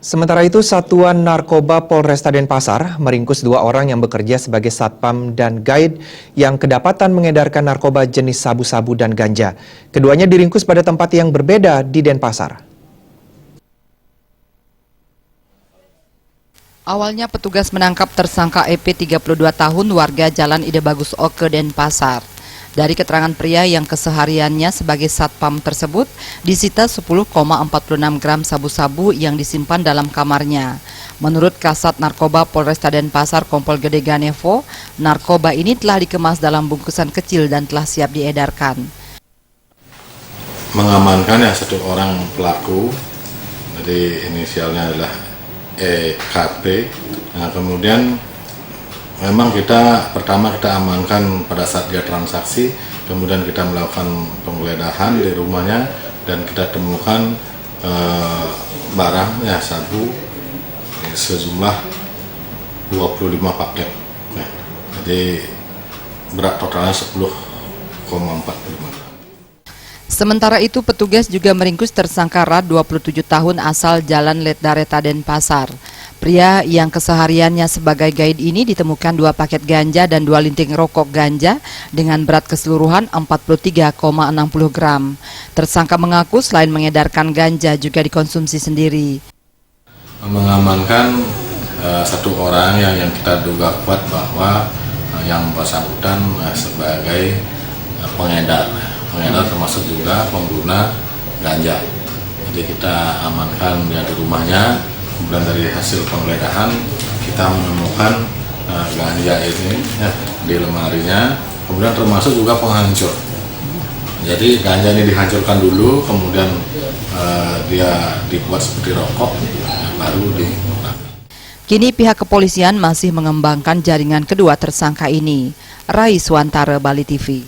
Sementara itu, Satuan Narkoba Polresta Denpasar meringkus 2 orang yang bekerja sebagai satpam dan guide yang kedapatan mengedarkan narkoba jenis sabu-sabu dan ganja. Keduanya diringkus pada tempat yang berbeda di Denpasar. Awalnya petugas menangkap tersangka EP 32 tahun warga Jalan Ide Bagus Oke, Denpasar. Dari keterangan pria yang kesehariannya sebagai satpam tersebut, disita 10,46 gram sabu-sabu yang disimpan dalam kamarnya. Menurut Kasat Narkoba Polresta Denpasar Kompol Gede Ganevo, narkoba ini telah dikemas dalam bungkusan kecil dan telah siap diedarkan. Mengamankan ya 1 orang pelaku, jadi inisialnya adalah EKT. Nah, kemudian memang pertama kita amankan pada saat dia transaksi, kemudian kita melakukan penggeledahan di rumahnya dan kita temukan barang ya sabu sejumlah 25 paket. Nah, jadi berat totalnya 10,45. Sementara itu, petugas juga meringkus tersangka Rad 27 tahun asal Jalan Letdareta Denpasar. Pria yang kesehariannya sebagai guide ini ditemukan 2 paket ganja dan 2 linting rokok ganja dengan berat keseluruhan 43,60 gram. Tersangka mengaku selain mengedarkan ganja juga dikonsumsi sendiri. Mengamankan 1 orang yang kita duga kuat bahwa yang bersangkutan sebagai pengedar termasuk juga pengguna ganja. Jadi kita amankan dia di rumahnya, kemudian dari hasil penggeledahan kita menemukan ganja ini di lemarinya, kemudian termasuk juga penghancur. Jadi ganja ini dihancurkan dulu, kemudian dia dibuat seperti rokok, baru digunakan. Kini pihak kepolisian masih mengembangkan jaringan kedua tersangka ini. Rai Swantara, Bali TV.